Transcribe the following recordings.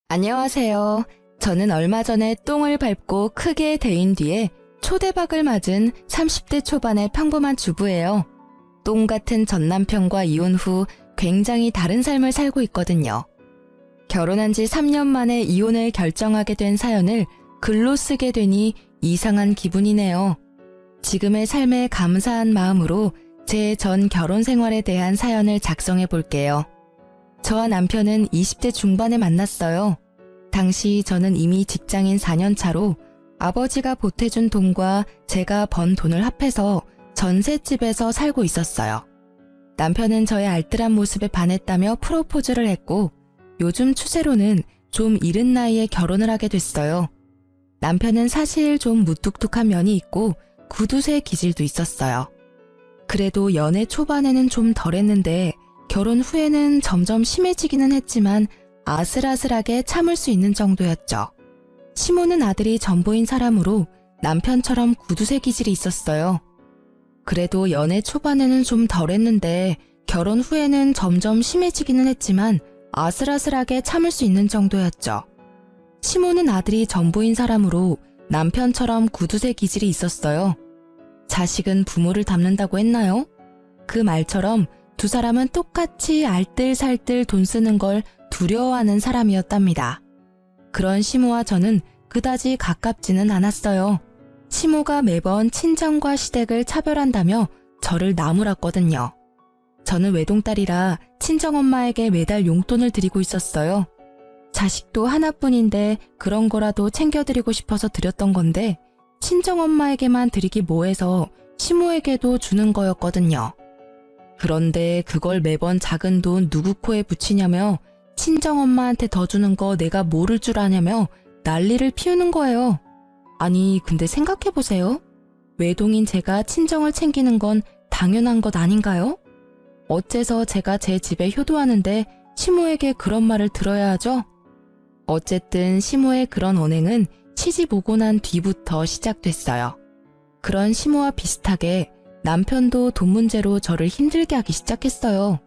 안녕하세요. 저는 얼마 전에 똥을 밟고 크게 데인 뒤에 초대박을 맞은 30대 초반의 평범한 주부예요. 똥 같은 전 남편과 이혼 후 굉장히 다른 삶을 살고 있거든요. 결혼한 지 3년 만에 이혼을 결정하게 된 사연을 글로 쓰게 되니 이상한 기분이네요. 지금의 삶에 감사한 마음으로 제 전 결혼 생활에 대한 사연을 작성해 볼게요. 저와 남편은 20대 중반에 만났어요. 당시 저는 이미 직장인 4년 차로 아버지가 보태준 돈과 제가 번 돈을 합해서 전셋집에서 살고 있었어요. 남편은 저의 알뜰한 모습에 반했다며 프로포즈를 했고 요즘 추세로는 좀 이른 나이에 결혼을 하게 됐어요. 남편은 사실 좀 무뚝뚝한 면이 있고 구두쇠 기질도 있었어요. 그래도 연애 초반에는 좀 덜했는데 결혼 후에는 점점 심해지기는 했지만 아슬아슬하게 참을 수 있는 정도였죠. 시모는 아들이 전보인 사람으로 남편처럼 구두쇠 기질이 있었어요. 그래도 연애 초반에는 좀 덜했는데 결혼 후에는 점점 심해지기는 했지만 아슬아슬하게 참을 수 있는 정도였죠. 시모는 아들이 전보인 사람으로 남편처럼 구두쇠 기질이 있었어요. 자식은 부모를 닮는다고 했나요? 그 말처럼 두 사람은 똑같이 알뜰살뜰 돈 쓰는 걸 두려워하는 사람이었답니다. 그런 시모와 저는 그다지 가깝지는 않았어요. 시모가 매번 친정과 시댁을 차별한다며 저를 나무랐거든요. 저는 외동딸이라 친정엄마에게 매달 용돈을 드리고 있었어요. 자식도 하나뿐인데 그런 거라도 챙겨드리고 싶어서 드렸던 건데 친정엄마에게만 드리기 뭐해서 시모에게도 주는 거였거든요. 그런데 그걸 매번 작은 돈 누구 코에 붙이냐며 친정엄마한테 더 주는 거 내가 모를 줄 아냐며 난리를 피우는 거예요. 아니 근데 생각해보세요. 외동인 제가 친정을 챙기는 건 당연한 것 아닌가요? 어째서 제가 제 집에 효도하는데 시모에게 그런 말을 들어야 하죠? 어쨌든 시모의 그런 언행은 시집 오고 난 뒤부터 시작됐어요. 그런 시모와 비슷하게 남편도 돈 문제로 저를 힘들게 하기 시작했어요.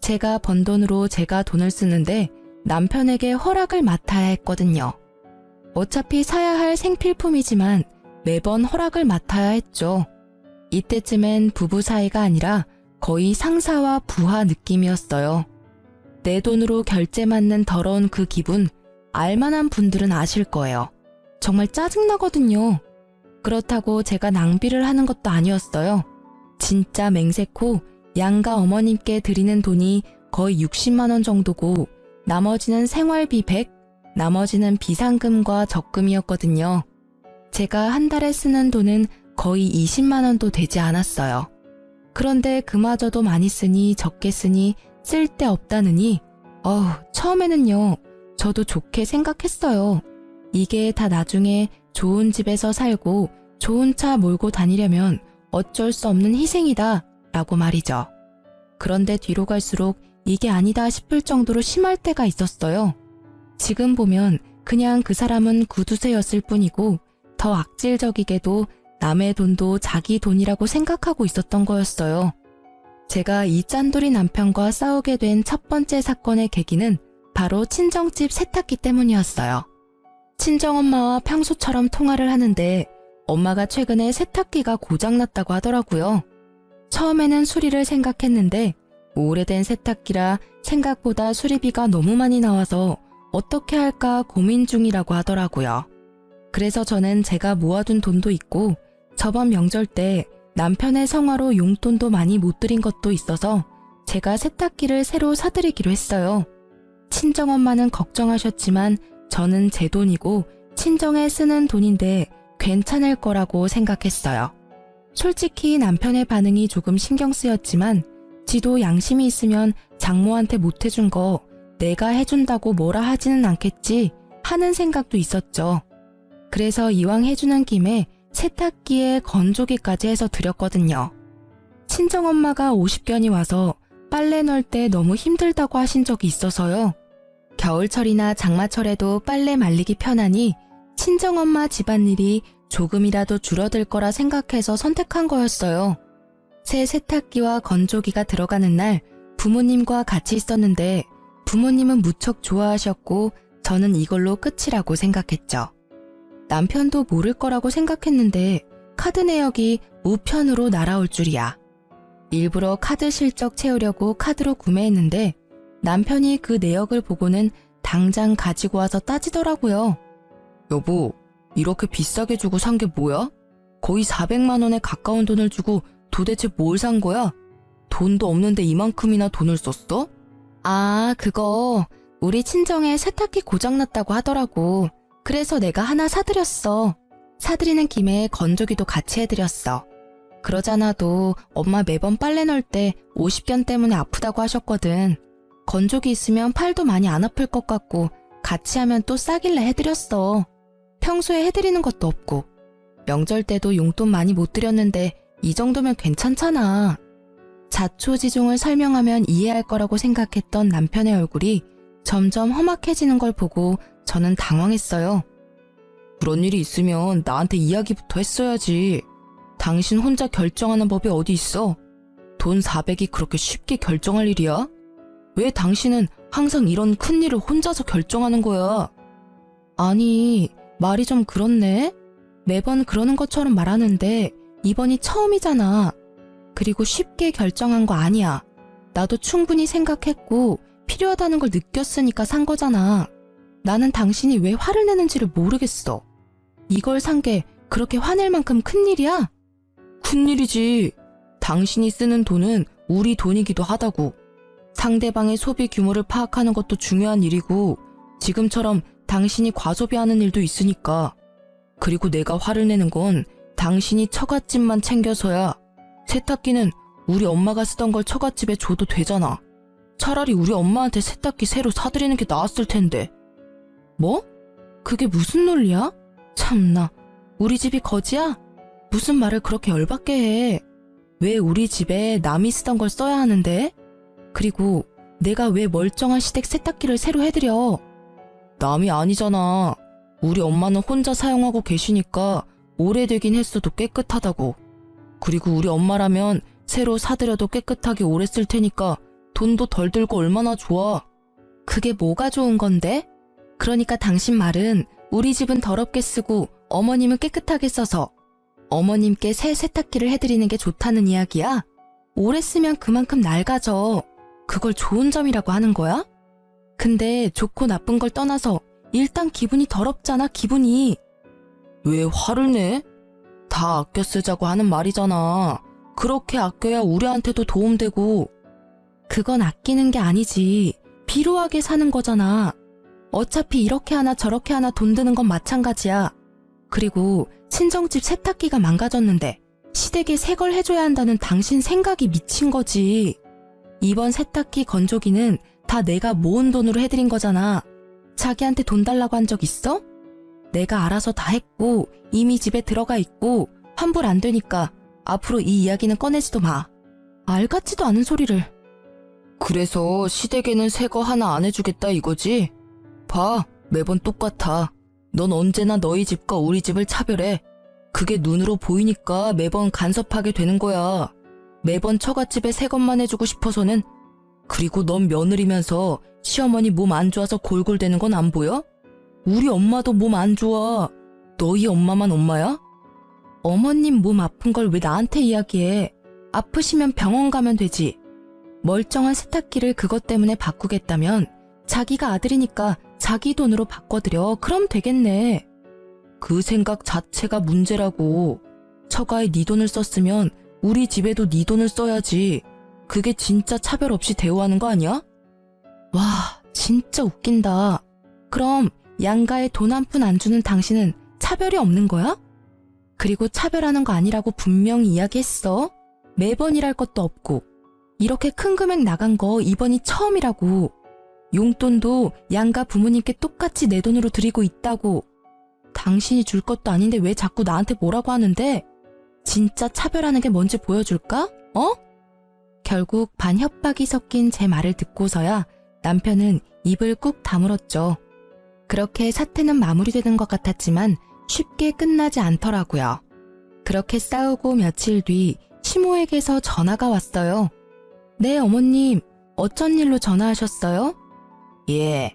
제가 번 돈으로 제가 돈을 쓰는데 남편에게 허락을 맡아야 했거든요. 어차피 사야 할 생필품이지만 매번 허락을 맡아야 했죠. 이때쯤엔 부부 사이가 아니라 거의 상사와 부하 느낌이었어요. 내 돈으로 결제 맞는 더러운 그 기분 알만한 분들은 아실 거예요. 정말 짜증나거든요. 그렇다고 제가 낭비를 하는 것도 아니었어요. 진짜 맹세코 양가 어머님께 드리는 돈이 거의 60만 원 정도고 나머지는 생활비 100, 나머지는 비상금과 적금이었거든요. 제가 한 달에 쓰는 돈은 거의 20만 원도 되지 않았어요. 그런데 그마저도 많이 쓰니 적게 쓰니 쓸데없다느니 처음에는요. 저도 좋게 생각했어요. 이게 다 나중에 좋은 집에서 살고 좋은 차 몰고 다니려면 어쩔 수 없는 희생이다 라고 말이죠. 그런데 뒤로 갈수록 이게 아니다 싶을 정도로 심할 때가 있었어요. 지금 보면 그냥 그 사람은 구두쇠였을 뿐이고 더 악질적이게도 남의 돈도 자기 돈이라고 생각하고 있었던 거였어요. 제가 이 짠돌이 남편과 싸우게 된 첫 번째 사건의 계기는 바로 친정집 세탁기 때문이었어요. 친정엄마와 평소처럼 통화를 하는데 엄마가 최근에 세탁기가 고장났다고 하더라고요. 처음에는 수리를 생각했는데 오래된 세탁기라 생각보다 수리비가 너무 많이 나와서 어떻게 할까 고민 중이라고 하더라고요. 그래서 저는 제가 모아둔 돈도 있고 저번 명절 때 남편의 성화로 용돈도 많이 못 드린 것도 있어서 제가 세탁기를 새로 사드리기로 했어요. 친정엄마는 걱정하셨지만 저는 제 돈이고 친정에 쓰는 돈인데 괜찮을 거라고 생각했어요. 솔직히 남편의 반응이 조금 신경 쓰였지만 지도 양심이 있으면 장모한테 못 해준 거 내가 해준다고 뭐라 하지는 않겠지 하는 생각도 있었죠. 그래서 이왕 해주는 김에 세탁기에 건조기까지 해서 드렸거든요. 친정엄마가 50견이 와서 빨래 넣을 때 너무 힘들다고 하신 적이 있어서요. 겨울철이나 장마철에도 빨래 말리기 편하니 친정엄마 집안일이 조금이라도 줄어들 거라 생각해서 선택한 거였어요. 새 세탁기와 건조기가 들어가는 날 부모님과 같이 있었는데 부모님은 무척 좋아하셨고 저는 이걸로 끝이라고 생각했죠. 남편도 모를 거라고 생각했는데 카드 내역이 우편으로 날아올 줄이야. 일부러 카드 실적 채우려고 카드로 구매했는데 남편이 그 내역을 보고는 당장 가지고 와서 따지더라고요. 여보, 이렇게 비싸게 주고 산 게 뭐야? 거의 400만 원에 가까운 돈을 주고 도대체 뭘 산 거야? 돈도 없는데 이만큼이나 돈을 썼어? 아, 그거 우리 친정에 세탁기 고장났다고 하더라고. 그래서 내가 하나 사드렸어. 사드리는 김에 건조기도 같이 해드렸어. 그러잖아도 엄마 매번 빨래 넣을 때 50견 때문에 아프다고 하셨거든. 건조기 있으면 팔도 많이 안 아플 것 같고 같이 하면 또 싸길래 해드렸어. 평소에 해드리는 것도 없고. 명절 때도 용돈 많이 못 드렸는데 이 정도면 괜찮잖아. 자초지종을 설명하면 이해할 거라고 생각했던 남편의 얼굴이 점점 험악해지는 걸 보고 저는 당황했어요. 그런 일이 있으면 나한테 이야기부터 했어야지. 당신 혼자 결정하는 법이 어디 있어? 돈 400이 그렇게 쉽게 결정할 일이야? 왜 당신은 항상 이런 큰일을 혼자서 결정하는 거야? 아니, 말이 좀 그렇네? 매번 그러는 것처럼 말하는데 이번이 처음이잖아. 그리고 쉽게 결정한 거 아니야. 나도 충분히 생각했고 필요하다는 걸 느꼈으니까 산 거잖아. 나는 당신이 왜 화를 내는지를 모르겠어. 이걸 산 게 그렇게 화낼 만큼 큰일이야? 큰일이지. 당신이 쓰는 돈은 우리 돈이기도 하다고. 상대방의 소비 규모를 파악하는 것도 중요한 일이고 지금처럼 당신이 과소비하는 일도 있으니까. 그리고 내가 화를 내는 건 당신이 처갓집만 챙겨서야. 세탁기는 우리 엄마가 쓰던 걸 처갓집에 줘도 되잖아. 차라리 우리 엄마한테 세탁기 새로 사드리는 게 나았을 텐데. 뭐? 그게 무슨 논리야? 참나, 우리 집이 거지야? 무슨 말을 그렇게 열받게 해. 왜 우리 집에 남이 쓰던 걸 써야 하는데? 그리고 내가 왜 멀쩡한 시댁 세탁기를 새로 해드려? 남이 아니잖아. 우리 엄마는 혼자 사용하고 계시니까 오래되긴 했어도 깨끗하다고. 그리고 우리 엄마라면 새로 사드려도 깨끗하게 오래 쓸 테니까 돈도 덜 들고 얼마나 좋아. 그게 뭐가 좋은 건데? 그러니까 당신 말은 우리 집은 더럽게 쓰고 어머님은 깨끗하게 써서 어머님께 새 세탁기를 해드리는 게 좋다는 이야기야? 오래 쓰면 그만큼 낡아져. 그걸 좋은 점이라고 하는 거야? 근데 좋고 나쁜 걸 떠나서 일단 기분이 더럽잖아, 기분이. 왜 화를 내? 다 아껴 쓰자고 하는 말이잖아. 그렇게 아껴야 우리한테도 도움되고. 그건 아끼는 게 아니지. 비루하게 사는 거잖아. 어차피 이렇게 하나 저렇게 하나 돈 드는 건 마찬가지야. 그리고 친정집 세탁기가 망가졌는데 시댁에 새 걸 해줘야 한다는 당신 생각이 미친 거지. 이번 세탁기 건조기는 다 내가 모은 돈으로 해드린 거잖아. 자기한테 돈 달라고 한 적 있어? 내가 알아서 다 했고 이미 집에 들어가 있고 환불 안 되니까 앞으로 이 이야기는 꺼내지도 마. 알 같지도 않은 소리를. 그래서 시댁에는 새 거 하나 안 해주겠다 이거지? 봐, 매번 똑같아. 넌 언제나 너희 집과 우리 집을 차별해. 그게 눈으로 보이니까 매번 간섭하게 되는 거야. 매번 처갓집에 새 것만 해주고 싶어서는. 그리고 넌 며느리면서 시어머니 몸 안 좋아서 골골대는 건 안 보여? 우리 엄마도 몸 안 좋아. 너희 엄마만 엄마야? 어머님 몸 아픈 걸 왜 나한테 이야기해? 아프시면 병원 가면 되지. 멀쩡한 세탁기를 그것 때문에 바꾸겠다면 자기가 아들이니까 자기 돈으로 바꿔드려. 그럼 되겠네. 그 생각 자체가 문제라고. 처가에 네 돈을 썼으면 우리 집에도 네 돈을 써야지. 그게 진짜 차별 없이 대우하는 거 아니야? 와, 진짜 웃긴다. 그럼 양가에 돈 한 푼 안 주는 당신은 차별이 없는 거야? 그리고 차별하는 거 아니라고 분명히 이야기했어. 매번 일할 것도 없고. 이렇게 큰 금액 나간 거 이번이 처음이라고. 용돈도 양가 부모님께 똑같이 내 돈으로 드리고 있다고. 당신이 줄 것도 아닌데 왜 자꾸 나한테 뭐라고 하는데? 진짜 차별하는 게 뭔지 보여줄까? 어? 결국 반 협박이 섞인 제 말을 듣고서야 남편은 입을 꾹 다물었죠. 그렇게 사태는 마무리되는 것 같았지만 쉽게 끝나지 않더라고요. 그렇게 싸우고 며칠 뒤 시모에게서 전화가 왔어요. 네, 어머님. 어쩐 일로 전화하셨어요? 예,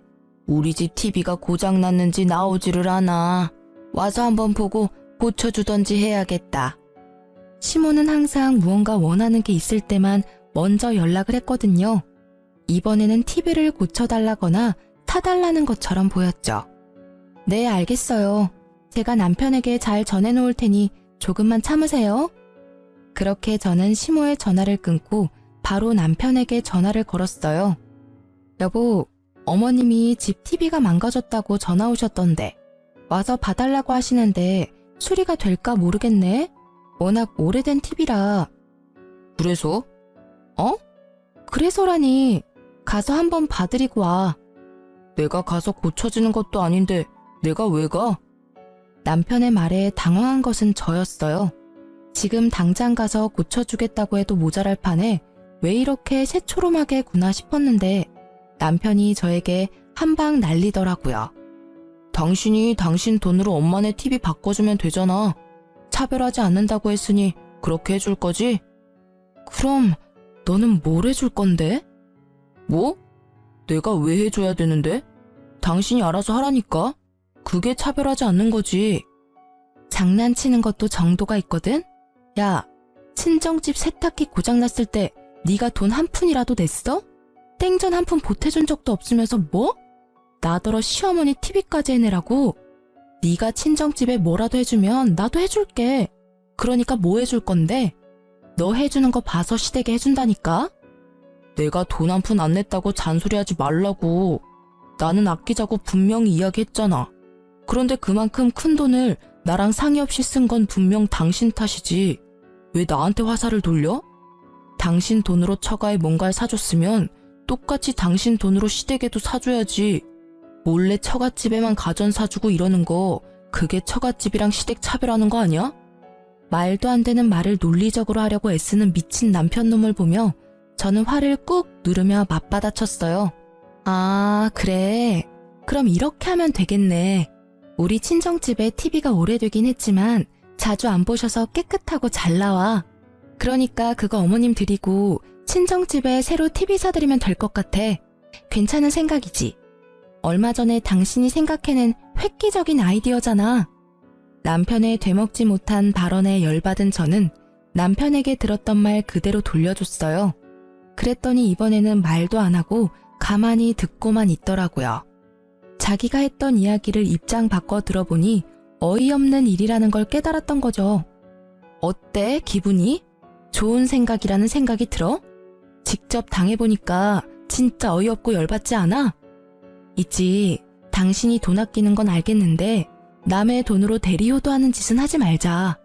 우리 집 TV가 고장났는지 나오지를 않아. 와서 한번 보고 고쳐주던지 해야겠다. 시모는 항상 무언가 원하는 게 있을 때만 먼저 연락을 했거든요. 이번에는 TV를 고쳐달라거나 타달라는 것처럼 보였죠. 네, 알겠어요. 제가 남편에게 잘 전해놓을 테니 조금만 참으세요. 그렇게 저는 시모의 전화를 끊고 바로 남편에게 전화를 걸었어요. 여보, 어머님이 집 TV가 망가졌다고 전화 오셨던데 와서 봐달라고 하시는데 수리가 될까 모르겠네. 워낙 오래된 TV라. 그래서? 그래서라니. 가서 한번 봐드리고 와. 내가 가서 고쳐지는 것도 아닌데 내가 왜 가? 남편의 말에 당황한 것은 저였어요. 지금 당장 가서 고쳐주겠다고 해도 모자랄 판에 왜 이렇게 새초롬하게 구나 싶었는데 남편이 저에게 한 방 날리더라고요. 당신이 당신 돈으로 엄마네 TV 바꿔주면 되잖아. 차별하지 않는다고 했으니 그렇게 해줄 거지? 그럼 너는 뭘 해줄 건데? 뭐? 내가 왜 해줘야 되는데? 당신이 알아서 하라니까? 그게 차별하지 않는 거지. 장난치는 것도 정도가 있거든? 야, 친정집 세탁기 고장났을 때 네가 돈 한 푼이라도 냈어? 땡전 한 푼 보태준 적도 없으면서 뭐? 나더러 시어머니 TV까지 해내라고? 네가 친정집에 뭐라도 해주면 나도 해줄게. 그러니까 뭐 해줄 건데? 너 해주는 거 봐서 시댁에 해준다니까? 내가 돈 한 푼 안 냈다고 잔소리하지 말라고. 나는 아끼자고 분명히 이야기했잖아. 그런데 그만큼 큰 돈을 나랑 상의 없이 쓴 건 분명 당신 탓이지. 왜 나한테 화살을 돌려? 당신 돈으로 처가에 뭔가를 사줬으면 똑같이 당신 돈으로 시댁에도 사줘야지. 몰래 처갓집에만 가전 사주고 이러는 거 그게 처갓집이랑 시댁 차별하는 거 아니야? 말도 안 되는 말을 논리적으로 하려고 애쓰는 미친 남편 놈을 보며 저는 화를 꾹 누르며 맞받아쳤어요. 아, 그래. 그럼 이렇게 하면 되겠네. 우리 친정집에 TV가 오래되긴 했지만 자주 안 보셔서 깨끗하고 잘 나와. 그러니까 그거 어머님 드리고 친정집에 새로 TV 사드리면 될 것 같아. 괜찮은 생각이지. 얼마 전에 당신이 생각해낸 획기적인 아이디어잖아. 남편의 되먹지 못한 발언에 열받은 저는 남편에게 들었던 말 그대로 돌려줬어요. 그랬더니 이번에는 말도 안 하고 가만히 듣고만 있더라고요. 자기가 했던 이야기를 입장 바꿔 들어보니 어이없는 일이라는 걸 깨달았던 거죠. 어때, 기분이? 좋은 생각이라는 생각이 들어? 직접 당해보니까 진짜 어이없고 열받지 않아? 있지. 당신이 돈 아끼는 건 알겠는데 남의 돈으로 대리효도하는 짓은 하지 말자.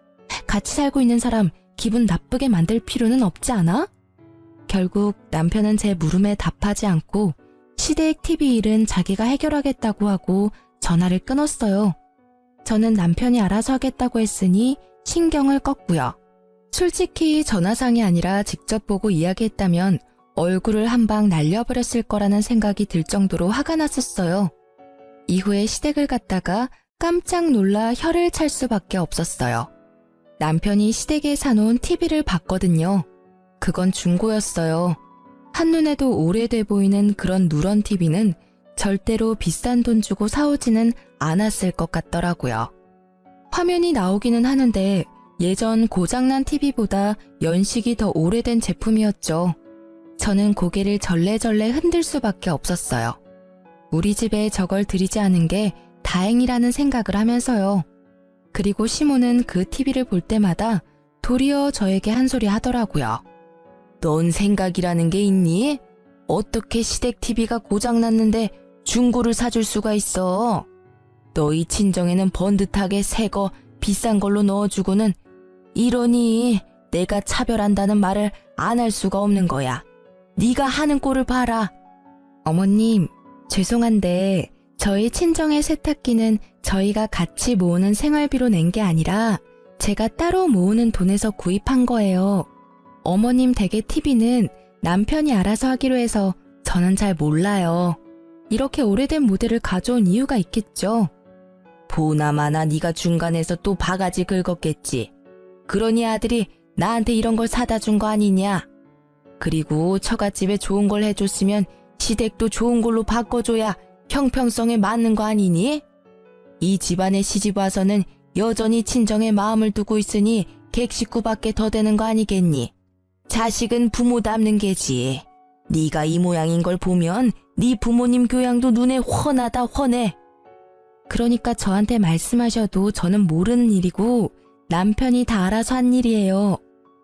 같이 살고 있는 사람 기분 나쁘게 만들 필요는 없지 않아? 결국 남편은 제 물음에 답하지 않고 시댁 TV 일은 자기가 해결하겠다고 하고 전화를 끊었어요. 저는 남편이 알아서 하겠다고 했으니 신경을 껐고요. 솔직히 전화상이 아니라 직접 보고 이야기했다면 얼굴을 한 방 날려버렸을 거라는 생각이 들 정도로 화가 났었어요. 이후에 시댁을 갔다가 깜짝 놀라 혀를 찰 수밖에 없었어요. 남편이 시댁에 사놓은 TV를 봤거든요. 그건 중고였어요. 한눈에도 오래돼 보이는 그런 누런 TV는 절대로 비싼 돈 주고 사오지는 않았을 것 같더라고요. 화면이 나오기는 하는데 예전 고장난 TV보다 연식이 더 오래된 제품이었죠. 저는 고개를 절레절레 흔들 수밖에 없었어요. 우리 집에 저걸 들이지 않은 게 다행이라는 생각을 하면서요. 그리고 시모는 그 TV를 볼 때마다 도리어 저에게 한 소리 하더라고요. 넌 생각이라는 게 있니? 어떻게 시댁 TV가 고장났는데 중고를 사줄 수가 있어? 너희 친정에는 번듯하게 새 거 비싼 걸로 넣어주고는 이러니 내가 차별한다는 말을 안 할 수가 없는 거야. 네가 하는 꼴을 봐라. 어머님, 죄송한데 저희 친정의 세탁기는 저희가 같이 모으는 생활비로 낸 게 아니라 제가 따로 모으는 돈에서 구입한 거예요. 어머님 댁의 TV는 남편이 알아서 하기로 해서 저는 잘 몰라요. 이렇게 오래된 모델을 가져온 이유가 있겠죠. 보나마나 네가 중간에서 또 바가지 긁었겠지. 그러니 아들이 나한테 이런 걸 사다 준 거 아니냐. 그리고 처갓집에 좋은 걸 해줬으면 시댁도 좋은 걸로 바꿔줘야 형평성에 맞는 거 아니니? 이 집안에 시집 와서는 여전히 친정에 마음을 두고 있으니 객식구밖에 더 되는 거 아니겠니? 자식은 부모 닮는 게지. 네가 이 모양인 걸 보면 네 부모님 교양도 눈에 훤하다 훤해. 그러니까 저한테 말씀하셔도 저는 모르는 일이고 남편이 다 알아서 한 일이에요.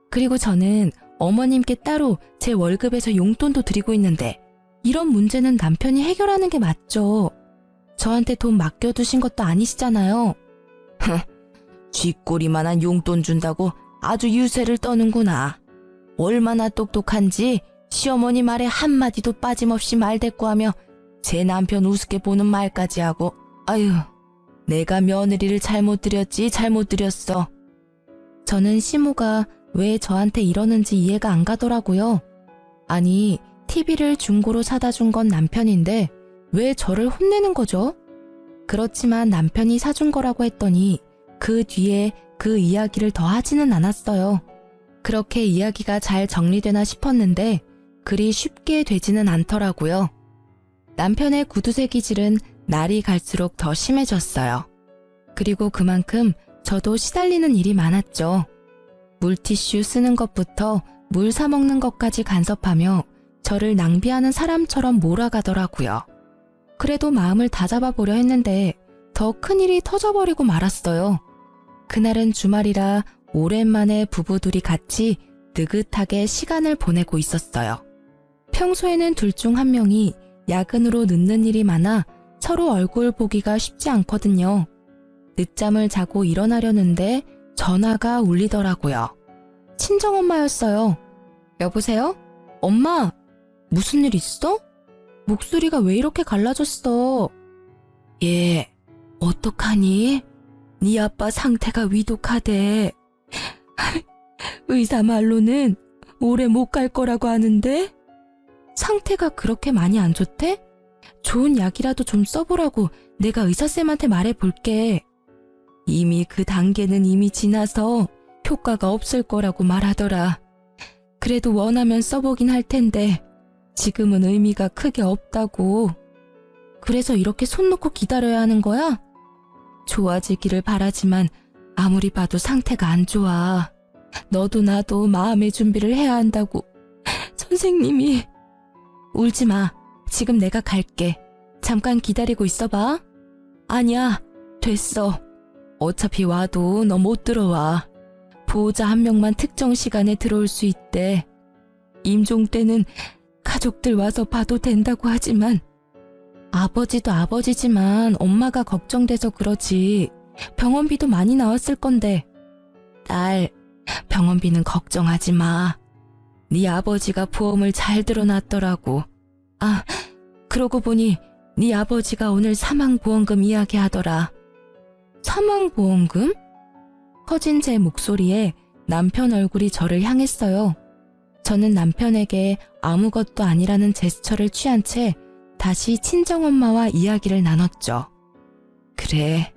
그리고 저는 어머님께 따로 제 월급에서 용돈도 드리고 있는데 이런 문제는 남편이 해결하는 게 맞죠. 저한테 돈 맡겨두신 것도 아니시잖아요. 쥐꼬리만한 용돈 준다고 아주 유세를 떠는구나. 얼마나 똑똑한지 시어머니 말에 한마디도 빠짐없이 말대꾸하며 제 남편 우습게 보는 말까지 하고. 아유, 내가 며느리를 잘못 들였어. 저는 시모가 왜 저한테 이러는지 이해가 안 가더라고요. 아니, TV를 중고로 사다 준 건 남편인데 왜 저를 혼내는 거죠? 그렇지만 남편이 사준 거라고 했더니 그 뒤에 그 이야기를 더 하지는 않았어요. 그렇게 이야기가 잘 정리되나 싶었는데 그리 쉽게 되지는 않더라고요. 남편의 구두쇠 기질은 날이 갈수록 더 심해졌어요. 그리고 그만큼 저도 시달리는 일이 많았죠. 물티슈 쓰는 것부터 물 사 먹는 것까지 간섭하며 저를 낭비하는 사람처럼 몰아가더라고요. 그래도 마음을 다잡아 보려 했는데 더 큰일이 터져버리고 말았어요. 그날은 주말이라 오랜만에 부부둘이 같이 느긋하게 시간을 보내고 있었어요. 평소에는 둘 중 한 명이 야근으로 늦는 일이 많아 서로 얼굴 보기가 쉽지 않거든요. 늦잠을 자고 일어나려는데 전화가 울리더라고요. 친정엄마였어요. 여보세요? 엄마, 무슨 일 있어? 목소리가 왜 이렇게 갈라졌어? 얘, 어떡하니? 네 아빠 상태가 위독하대. 의사 말로는 오래 못 갈 거라고 하는데? 상태가 그렇게 많이 안 좋대? 좋은 약이라도 좀 써보라고 내가 의사쌤한테 말해볼게. 이미 그 단계는 이미 지나서 효과가 없을 거라고 말하더라. 그래도 원하면 써보긴 할 텐데 지금은 의미가 크게 없다고. 그래서 이렇게 손 놓고 기다려야 하는 거야? 좋아지기를 바라지만 아무리 봐도 상태가 안 좋아. 너도 나도 마음의 준비를 해야 한다고 선생님이. 울지 마. 지금 내가 갈게. 잠깐 기다리고 있어봐. 아니야, 됐어. 어차피 와도 너 못 들어와. 보호자 한 명만 특정 시간에 들어올 수 있대. 임종 때는 가족들 와서 봐도 된다고 하지만 아버지도 아버지지만 엄마가 걱정돼서 그러지. 병원비도 많이 나왔을 건데. 딸, 병원비는 걱정하지 마. 네 아버지가 보험을 잘 들어놨더라고. 아, 그러고 보니 네 아버지가 오늘 사망보험금 이야기하더라. 사망보험금? 커진 제 목소리에 남편 얼굴이 저를 향했어요. 저는 남편에게 아무것도 아니라는 제스처를 취한 채 다시 친정엄마와 이야기를 나눴죠. 그래,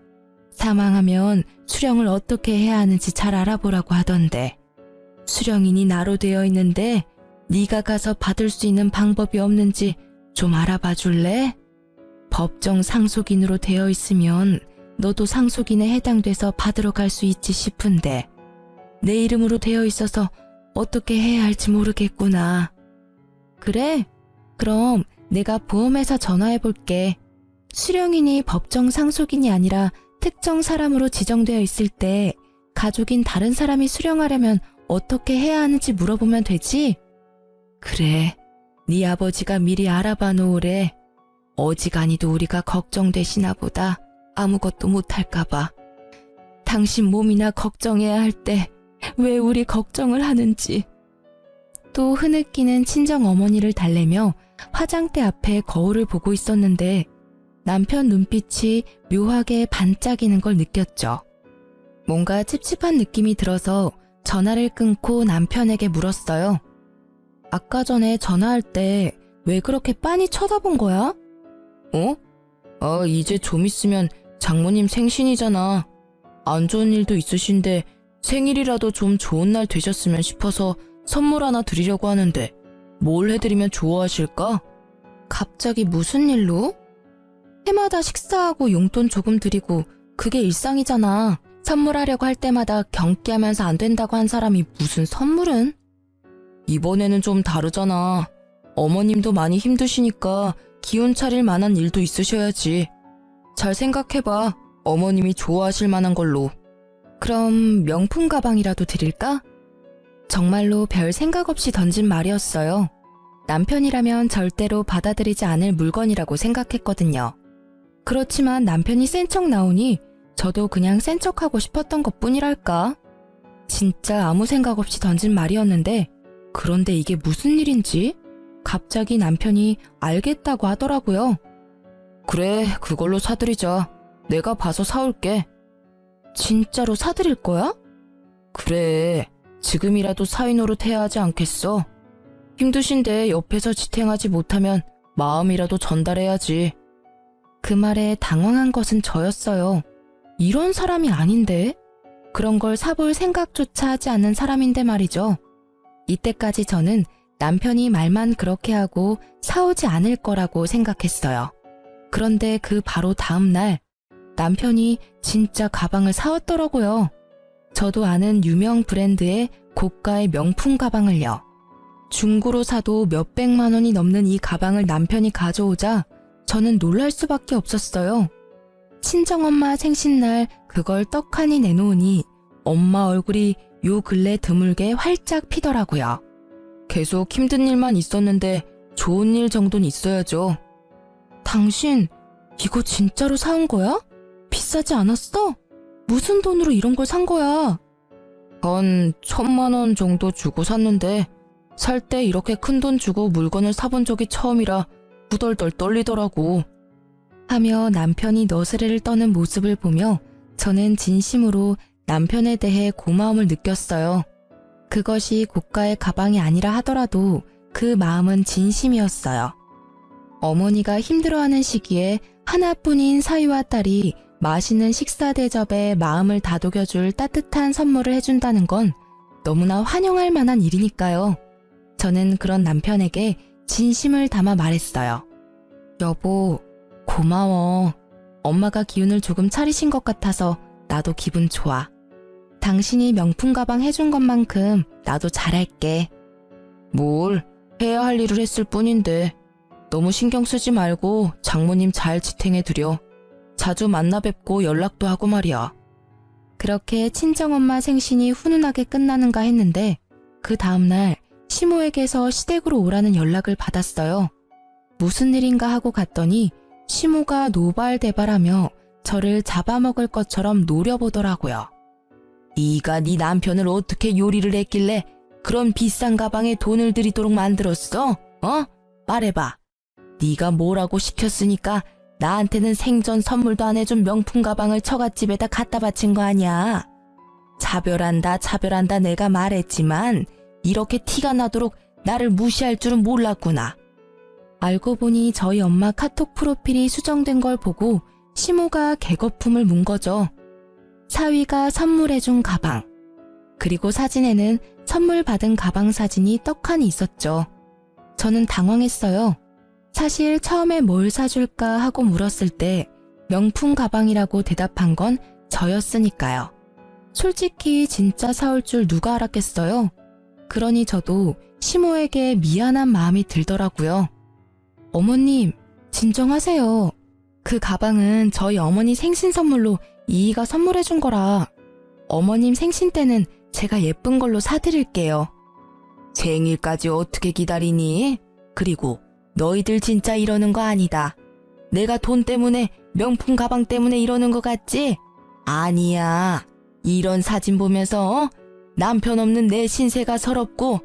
사망하면 수령을 어떻게 해야 하는지 잘 알아보라고 하던데. 수령인이 나로 되어 있는데 네가 가서 받을 수 있는 방법이 없는지 좀 알아봐 줄래? 법정 상속인으로 되어 있으면 너도 상속인에 해당돼서 받으러 갈 수 있지 싶은데 내 이름으로 되어 있어서 어떻게 해야 할지 모르겠구나. 그래? 그럼 내가 보험회사 전화해 볼게. 수령인이 법정 상속인이 아니라 특정 사람으로 지정되어 있을 때 가족인 다른 사람이 수령하려면 어떻게 해야 하는지 물어보면 되지? 그래, 네 아버지가 미리 알아봐 놓으래. 어지간히도 우리가 걱정되시나 보다. 아무것도 못할까봐. 당신 몸이나 걱정해야 할 때 왜 우리 걱정을 하는지. 또 흐느끼는 친정어머니를 달래며 화장대 앞에 거울을 보고 있었는데 남편 눈빛이 묘하게 반짝이는 걸 느꼈죠. 뭔가 찝찝한 느낌이 들어서 전화를 끊고 남편에게 물었어요. 아까 전에 전화할 때 왜 그렇게 빤히 쳐다본 거야? 어? 이제 좀 있으면 장모님 생신이잖아. 안 좋은 일도 있으신데 생일이라도 좀 좋은 날 되셨으면 싶어서 선물 하나 드리려고 하는데 뭘 해드리면 좋아하실까? 갑자기 무슨 일로? 해마다 식사하고 용돈 조금 드리고 그게 일상이잖아. 선물하려고 할 때마다 경기하면서 안 된다고 한 사람이 무슨 선물은? 이번에는 좀 다르잖아. 어머님도 많이 힘드시니까 기운 차릴 만한 일도 있으셔야지. 잘 생각해봐. 어머님이 좋아하실 만한 걸로. 그럼 명품 가방이라도 드릴까? 정말로 별 생각 없이 던진 말이었어요. 남편이라면 절대로 받아들이지 않을 물건이라고 생각했거든요. 그렇지만 남편이 센 척 나오니 저도 그냥 센 척하고 싶었던 것뿐이랄까. 진짜 아무 생각 없이 던진 말이었는데 그런데 이게 무슨 일인지 갑자기 남편이 알겠다고 하더라고요. 그래, 그걸로 사드리자. 내가 봐서 사올게. 진짜로 사드릴 거야? 그래, 지금이라도 사위 노릇 해야 하지 않겠어? 힘드신데 옆에서 지탱하지 못하면 마음이라도 전달해야지. 그 말에 당황한 것은 저였어요. 이런 사람이 아닌데? 그런 걸 사볼 생각조차 하지 않는 사람인데 말이죠. 이때까지 저는 남편이 말만 그렇게 하고 사오지 않을 거라고 생각했어요. 그런데 그 바로 다음 날 남편이 진짜 가방을 사왔더라고요. 저도 아는 유명 브랜드의 고가의 명품 가방을요. 중고로 사도 몇백만 원이 넘는 이 가방을 남편이 가져오자 저는 놀랄 수밖에 없었어요. 친정엄마 생신날 그걸 떡하니 내놓으니 엄마 얼굴이 요 근래 드물게 활짝 피더라고요. 계속 힘든 일만 있었는데 좋은 일 정도는 있어야죠. 당신 이거 진짜로 사온 거야? 비싸지 않았어? 무슨 돈으로 이런 걸 산 거야? 한 1,000만 원 정도 주고 샀는데 살 때 이렇게 큰 돈 주고 물건을 사본 적이 처음이라 후덜덜 떨리더라고. 하며 남편이 너스레를 떠는 모습을 보며 저는 진심으로 남편에 대해 고마움을 느꼈어요. 그것이 고가의 가방이 아니라 하더라도 그 마음은 진심이었어요. 어머니가 힘들어하는 시기에 하나뿐인 사위와 딸이 맛있는 식사 대접에 마음을 다독여줄 따뜻한 선물을 해준다는 건 너무나 환영할 만한 일이니까요. 저는 그런 남편에게 진심을 담아 말했어요. 여보, 고마워. 엄마가 기운을 조금 차리신 것 같아서 나도 기분 좋아. 당신이 명품 가방 해준 것만큼 나도 잘할게. 뭘, 해야 할 일을 했을 뿐인데 너무 신경 쓰지 말고 장모님 잘 지탱해드려. 자주 만나 뵙고 연락도 하고 말이야. 그렇게 친정엄마 생신이 훈훈하게 끝나는가 했는데 그 다음날 시모에게서 시댁으로 오라는 연락을 받았어요. 무슨 일인가 하고 갔더니 시모가 노발대발하며 저를 잡아먹을 것처럼 노려보더라고요. 네가 네 남편을 어떻게 요리를 했길래 그런 비싼 가방에 돈을 들이도록 만들었어? 말해봐. 네가 뭐라고 시켰으니까 나한테는 생전 선물도 안 해준 명품 가방을 처갓집에다 갖다 바친 거 아니야. 차별한다 내가 말했지만 이렇게 티가 나도록 나를 무시할 줄은 몰랐구나. 알고 보니 저희 엄마 카톡 프로필이 수정된 걸 보고 시모가 개거품을 문 거죠. 사위가 선물해준 가방. 그리고 사진에는 선물 받은 가방 사진이 떡하니 있었죠. 저는 당황했어요. 사실 처음에 뭘 사줄까 하고 물었을 때 명품 가방이라고 대답한 건 저였으니까요. 솔직히 진짜 사올 줄 누가 알았겠어요. 그러니 저도 시모에게 미안한 마음이 들더라고요. 어머님, 진정하세요. 그 가방은 저희 어머니 생신 선물로 이이가 선물해준 거라. 어머님 생신 때는 제가 예쁜 걸로 사드릴게요. 생일까지 어떻게 기다리니? 그리고 너희들 진짜 이러는 거 아니다. 내가 돈 때문에 명품 가방 때문에 이러는 거 같지? 아니야. 이런 사진 보면서 남편 없는 내 신세가 서럽고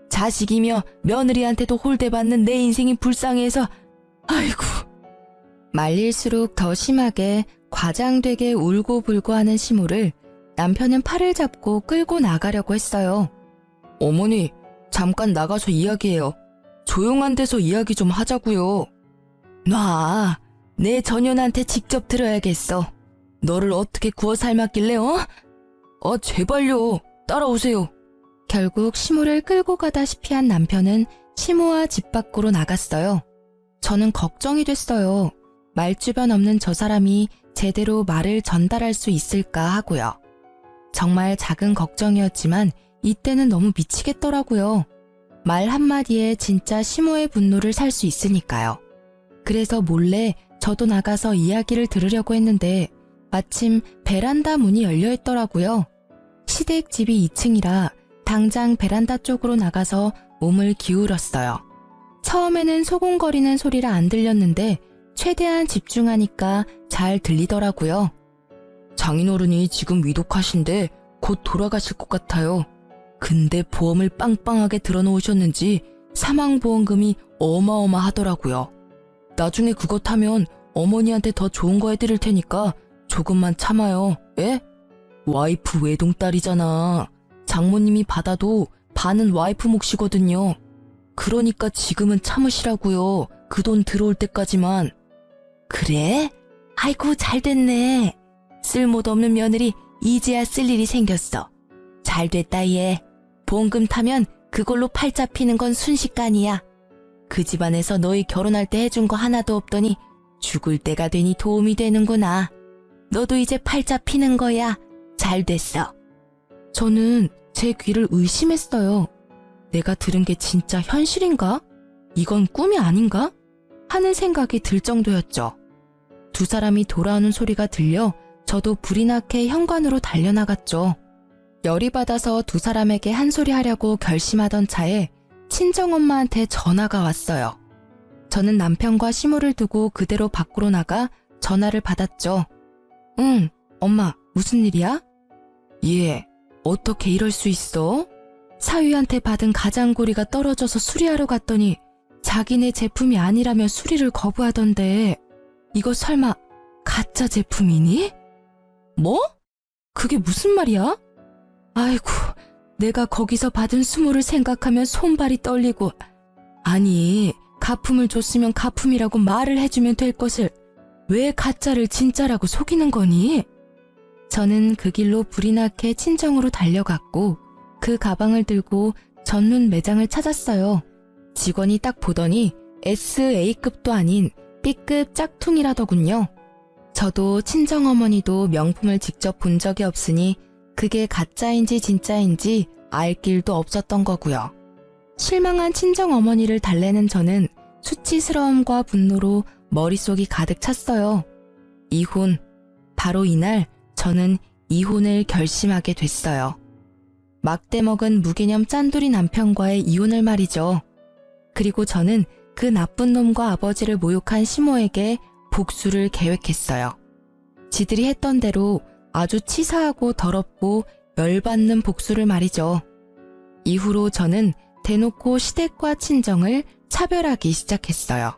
자식이며 며느리한테도 홀대받는 내 인생이 불쌍해서 아이고. 말릴수록 더 심하게 과장되게 울고불고 하는 시모를 남편은 팔을 잡고 끌고 나가려고 했어요. 어머니, 잠깐 나가서 이야기해요. 조용한 데서 이야기 좀 하자고요. 놔, 내 전현한테 직접 들어야겠어. 너를 어떻게 구워 삶았길래 제발요, 따라오세요. 결국 시모를 끌고 가다시피 한 남편은 시모와 집 밖으로 나갔어요. 저는 걱정이 됐어요. 말주변 없는 저 사람이 제대로 말을 전달할 수 있을까 하고요. 정말 작은 걱정이었지만 이때는 너무 미치겠더라고요. 말 한마디에 진짜 시모의 분노를 살 수 있으니까요. 그래서 몰래 저도 나가서 이야기를 들으려고 했는데 마침 베란다 문이 열려 있더라고요. 시댁 집이 2층이라 당장 베란다 쪽으로 나가서 몸을 기울였어요. 처음에는 소곤거리는 소리라 안 들렸는데 최대한 집중하니까 잘 들리더라고요. 장인어른이 지금 위독하신데 곧 돌아가실 것 같아요. 근데 보험을 빵빵하게 들어놓으셨는지 사망보험금이 어마어마하더라고요. 나중에 그거 타면 어머니한테 더 좋은 거 해드릴 테니까 조금만 참아요. 예? 와이프 외동딸이잖아. 장모님이 받아도 반은 와이프 몫이거든요. 그러니까 지금은 참으시라고요. 그 돈 들어올 때까지만. 그래? 아이고 잘됐네. 쓸모도 없는 며느리 이제야 쓸 일이 생겼어. 잘됐다 얘. 보험금 타면 그걸로 팔자 피는 건 순식간이야. 그 집안에서 너희 결혼할 때 해준 거 하나도 없더니 죽을 때가 되니 도움이 되는구나. 너도 이제 팔자 피는 거야. 잘됐어. 저는 제 귀를 의심했어요. 내가 들은 게 진짜 현실인가? 이건 꿈이 아닌가? 하는 생각이 들 정도였죠. 두 사람이 돌아오는 소리가 들려 저도 불이 나게 현관으로 달려나갔죠. 열이 받아서 두 사람에게 한 소리 하려고 결심하던 차에 친정엄마한테 전화가 왔어요. 저는 남편과 시모를 두고 그대로 밖으로 나가 전화를 받았죠. 응, 엄마, 무슨 일이야? 예, 어떻게 이럴 수 있어? 사위한테 받은 가장고리가 떨어져서 수리하러 갔더니 자기네 제품이 아니라며 수리를 거부하던데 이거 설마 가짜 제품이니? 뭐? 그게 무슨 말이야? 아이고, 내가 거기서 받은 수모를 생각하면 손발이 떨리고. 아니, 가품을 줬으면 가품이라고 말을 해주면 될 것을 왜 가짜를 진짜라고 속이는 거니? 저는 그 길로 불이 나게 친정으로 달려갔고 그 가방을 들고 전문 매장을 찾았어요. 직원이 딱 보더니 SA급도 아닌 B급 짝퉁이라더군요. 저도 친정어머니도 명품을 직접 본 적이 없으니 그게 가짜인지 진짜인지 알 길도 없었던 거고요. 실망한 친정어머니를 달래는 저는 수치스러움과 분노로 머릿속이 가득 찼어요. 이혼. 바로 이날 저는 이혼을 결심하게 됐어요. 막대 먹은 무개념 짠돌이 남편과의 이혼을 말이죠. 그리고 저는 그 나쁜 놈과 아버지를 모욕한 시모에게 복수를 계획했어요. 지들이 했던 대로 아주 치사하고 더럽고 열받는 복수를 말이죠. 이후로 저는 대놓고 시댁과 친정을 차별하기 시작했어요.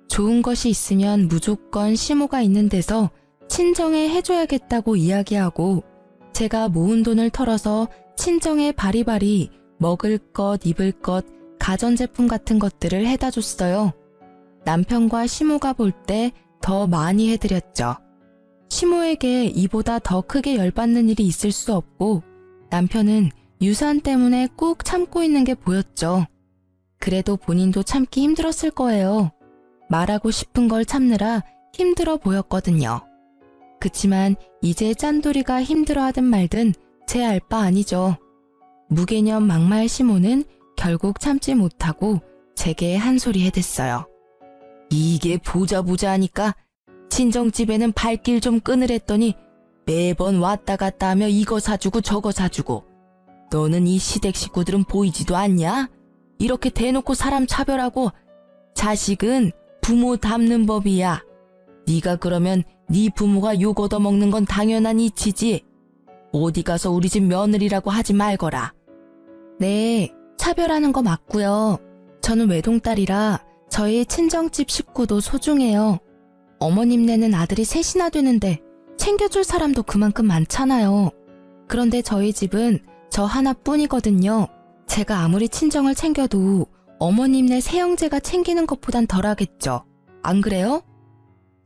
좋은 것이 있으면 무조건 시모가 있는 데서 친정에 해줘야겠다고 이야기하고 제가 모은 돈을 털어서 친정에 바리바리 먹을 것, 입을 것, 가전제품 같은 것들을 해다 줬어요. 남편과 시모가 볼 때 더 많이 해드렸죠. 시모에게 이보다 더 크게 열받는 일이 있을 수 없고 남편은 유산 때문에 꾹 참고 있는 게 보였죠. 그래도 본인도 참기 힘들었을 거예요. 말하고 싶은 걸 참느라 힘들어 보였거든요. 그치만 이제 짠돌이가 힘들어하든 말든 제 알 바 아니죠. 무개념 막말 시모는 결국 참지 못하고 제게 한 소리 해댔어요. 이게 보자 하니까 친정집에는 발길 좀 끊으랬더니 매번 왔다 갔다 하며 이거 사주고 저거 사주고. 너는 이 시댁 식구들은 보이지도 않냐? 이렇게 대놓고 사람 차별하고. 자식은 부모 닮는 법이야. 네가 그러면 네 부모가 욕 얻어먹는 건 당연한 이치지. 어디 가서 우리 집 며느리라고 하지 말거라. 네, 차별하는 거 맞고요. 저는 외동딸이라 저희 친정집 식구도 소중해요. 어머님네는 아들이 셋이나 되는데 챙겨줄 사람도 그만큼 많잖아요. 그런데 저희 집은 저 하나뿐이거든요. 제가 아무리 친정을 챙겨도 어머님네 새형제가 챙기는 것보단 덜하겠죠. 안 그래요?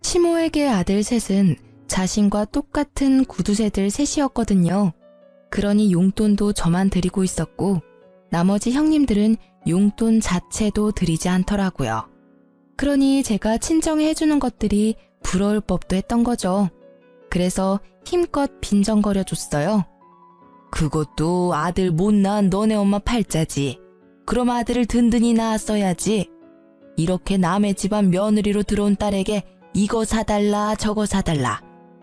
시모에게 아들 셋은 자신과 똑같은 구두쇠들 셋이었거든요. 그러니 용돈도 저만 드리고 있었고 나머지 형님들은 용돈 자체도 드리지 않더라고요. 그러니 제가 친정에 해주는 것들이 부러울 법도 했던 거죠. 그래서 힘껏 빈정거려 줬어요. 그것도 아들 못 낳은 너네 엄마 팔자지. 그럼 아들을 든든히 낳았어야지. 이렇게 남의 집안 며느리로 들어온 딸에게 이거 사달라 저거 사달라.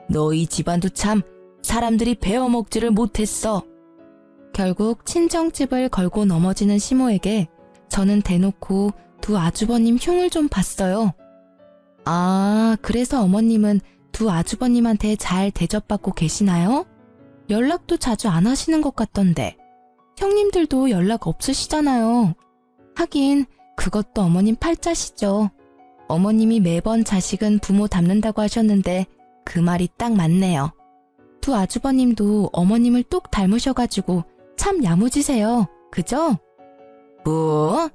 너희 집안도 참 사람들이 베어먹지를 못했어. 결국 친정집을 걸고 넘어지는 시모에게 저는 대놓고 두 아주버님 흉을 좀 봤어요. 아, 그래서 어머님은 두 아주버님한테 잘 대접받고 계시나요? 연락도 자주 안 하시는 것 같던데. 형님들도 연락 없으시잖아요. 하긴 그것도 어머님 팔자시죠. 어머님이 매번 자식은 부모 닮는다고 하셨는데 그 말이 딱 맞네요. 두 아주버님도 어머님을 똑 닮으셔가지고 참 야무지세요. 그죠? 뭐?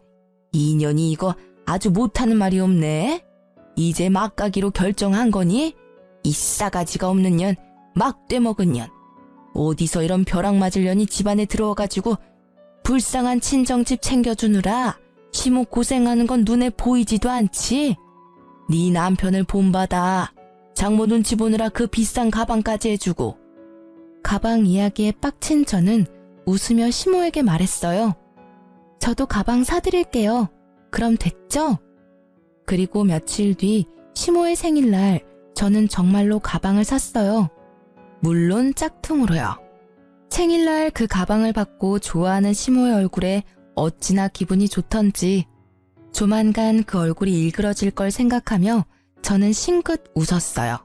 인연이 이거 아주 못하는 말이 없네. 이제 막가기로 결정한 거니? 이 싸가지가 없는 년, 막 떼먹은 년. 어디서 이런 벼락 맞을 년이 집안에 들어와가지고 불쌍한 친정집 챙겨주느라 시모 고생하는 건 눈에 보이지도 않지. 네 남편을 본받아. 장모 눈치 보느라 그 비싼 가방까지 해주고. 가방 이야기에 빡친 저는 웃으며 시모에게 말했어요. 저도 가방 사드릴게요. 그럼 됐죠? 그리고 며칠 뒤 시모의 생일날 저는 정말로 가방을 샀어요. 물론 짝퉁으로요. 생일날 그 가방을 받고 좋아하는 시모의 얼굴에 어찌나 기분이 좋던지 조만간 그 얼굴이 일그러질 걸 생각하며 저는 싱긋 웃었어요.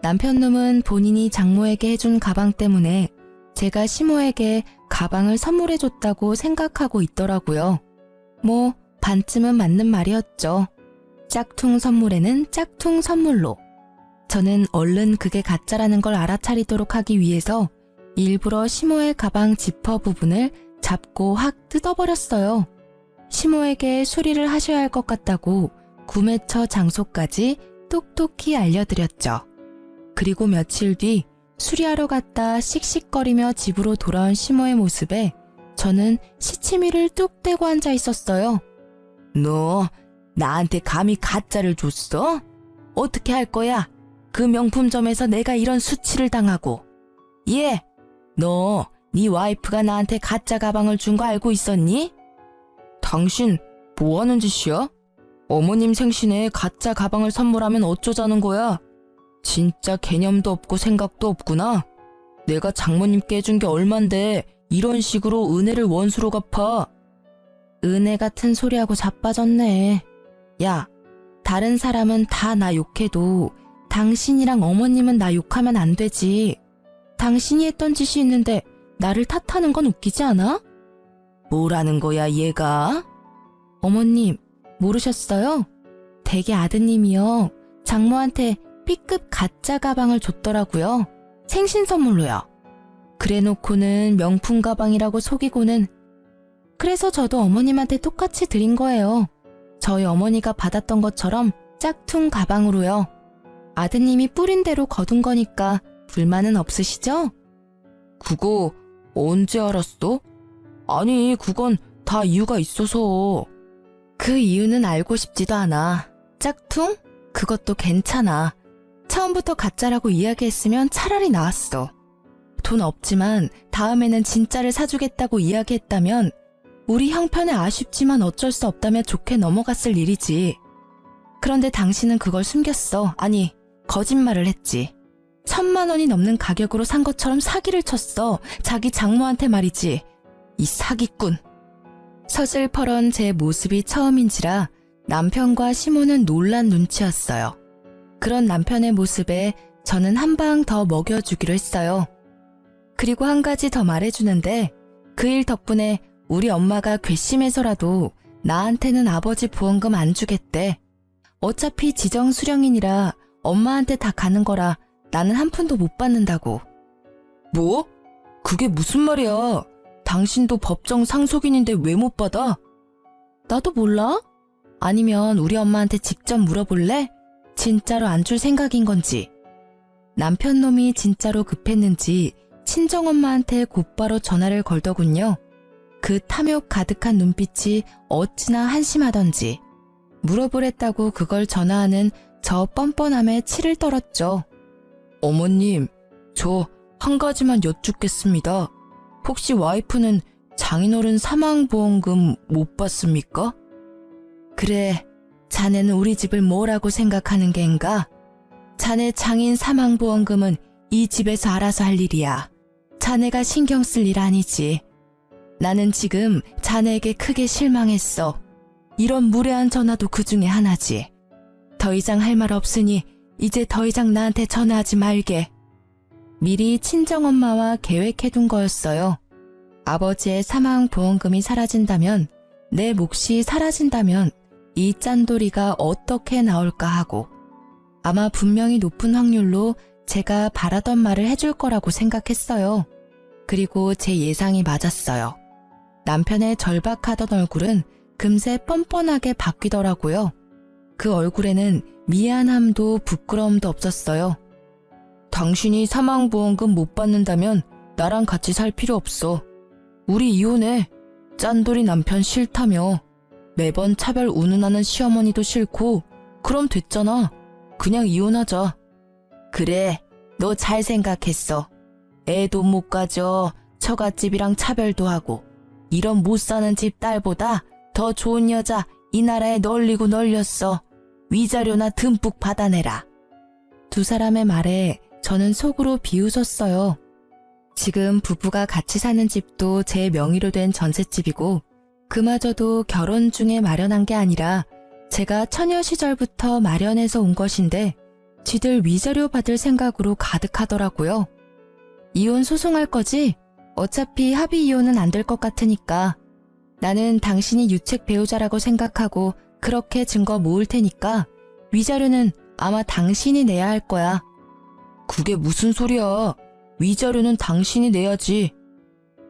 남편놈은 본인이 장모에게 해준 가방 때문에 제가 시모에게 가방을 선물해줬다고 생각하고 있더라고요. 뭐 반쯤은 맞는 말이었죠. 짝퉁 선물에는 짝퉁 선물로. 저는 얼른 그게 가짜라는 걸 알아차리도록 하기 위해서 일부러 시모의 가방 지퍼 부분을 잡고 확 뜯어버렸어요. 시모에게 수리를 하셔야 할 것 같다고 구매처 장소까지 똑똑히 알려드렸죠. 그리고 며칠 뒤 수리하러 갔다 씩씩거리며 집으로 돌아온 시모의 모습에 저는 시치미를 뚝 떼고 앉아 있었어요. 너 나한테 감히 가짜를 줬어? 어떻게 할 거야? 그 명품점에서 내가 이런 수치를 당하고. 예, 너 네 와이프가 나한테 가짜 가방을 준 거 알고 있었니? 당신 뭐 하는 짓이야? 어머님 생신에 가짜 가방을 선물하면 어쩌자는 거야? 진짜 개념도 없고 생각도 없구나. 내가 장모님께 해준 게 얼만데 이런 식으로 은혜를 원수로 갚아. 은혜 같은 소리하고 자빠졌네. 야, 다른 사람은 다 나 욕해도 당신이랑 어머님은 나 욕하면 안 되지. 당신이 했던 짓이 있는데 나를 탓하는 건 웃기지 않아? 뭐라는 거야 얘가? 어머님 모르셨어요? 댁의 아드님이요. 장모한테 B급 가짜 가방을 줬더라고요. 생신 선물로요. 그래놓고는 명품 가방이라고 속이고는. 그래서 저도 어머님한테 똑같이 드린 거예요. 저희 어머니가 받았던 것처럼 짝퉁 가방으로요. 아드님이 뿌린 대로 거둔 거니까 불만은 없으시죠? 그거 언제 알았어? 아니 그건 다 이유가 있어서. 그 이유는 알고 싶지도 않아. 짝퉁? 그것도 괜찮아. 처음부터 가짜라고 이야기했으면 차라리 나았어. 돈 없지만 다음에는 진짜를 사주겠다고 이야기했다면 우리 형편에 아쉽지만 어쩔 수 없다며 좋게 넘어갔을 일이지. 그런데 당신은 그걸 숨겼어. 아니, 거짓말을 했지. 1,000만 원이 넘는 가격으로 산 것처럼 사기를 쳤어. 자기 장모한테 말이지. 이 사기꾼. 서슬퍼런 제 모습이 처음인지라 남편과 시모는 놀란 눈치였어요. 그런 남편의 모습에 저는 한 방 더 먹여주기로 했어요. 그리고 한 가지 더 말해주는데 그 일 덕분에 우리 엄마가 괘씸해서라도 나한테는 아버지 보험금 안 주겠대. 어차피 지정수령이니라 엄마한테 다 가는 거라 나는 한 푼도 못 받는다고. 뭐? 그게 무슨 말이야? 당신도 법정 상속인인데 왜 못 받아? 나도 몰라? 아니면 우리 엄마한테 직접 물어볼래? 진짜로 안 줄 생각인 건지. 남편 놈이 진짜로 급했는지 친정엄마한테 곧바로 전화를 걸더군요. 그 탐욕 가득한 눈빛이 어찌나 한심하던지. 물어보랬다고 그걸 전화하는 저 뻔뻔함에 치를 떨었죠. 어머님, 저 한 가지만 여쭙겠습니다. 혹시 와이프는 장인어른 사망보험금 못 받습니까? 그래, 자네는 우리 집을 뭐라고 생각하는 겐가? 자네 장인 사망보험금은 이 집에서 알아서 할 일이야. 자네가 신경 쓸 일 아니지. 나는 지금 자네에게 크게 실망했어. 이런 무례한 전화도 그 중에 하나지. 더 이상 할 말 없으니 이제 더 이상 나한테 전화하지 말게. 미리 친정엄마와 계획해둔 거였어요. 아버지의 사망보험금이 사라진다면, 내 몫이 사라진다면 이 짠돌이가 어떻게 나올까 하고, 아마 분명히 높은 확률로 제가 바라던 말을 해줄 거라고 생각했어요. 그리고 제 예상이 맞았어요. 남편의 절박하던 얼굴은 금세 뻔뻔하게 바뀌더라고요. 그 얼굴에는 미안함도 부끄러움도 없었어요. 당신이 사망보험금 못 받는다면 나랑 같이 살 필요 없어. 우리 이혼해. 짠돌이 남편 싫다며. 매번 차별 운운하는 시어머니도 싫고. 그럼 됐잖아. 그냥 이혼하자. 그래, 너 잘 생각했어. 애도 못 가져. 처갓집이랑 차별도 하고. 이런 못 사는 집 딸보다 더 좋은 여자 이 나라에 널리고 널렸어. 위자료나 듬뿍 받아내라. 두 사람의 말에 저는 속으로 비웃었어요. 지금 부부가 같이 사는 집도 제 명의로 된 전셋집이고, 그마저도 결혼 중에 마련한 게 아니라 제가 처녀 시절부터 마련해서 온 것인데, 지들 위자료 받을 생각으로 가득하더라고요. 이혼 소송할 거지? 어차피 합의 이혼은 안 될 것 같으니까. 나는 당신이 유책 배우자라고 생각하고 그렇게 증거 모을 테니까 위자료는 아마 당신이 내야 할 거야. 그게 무슨 소리야. 위자료는 당신이 내야지.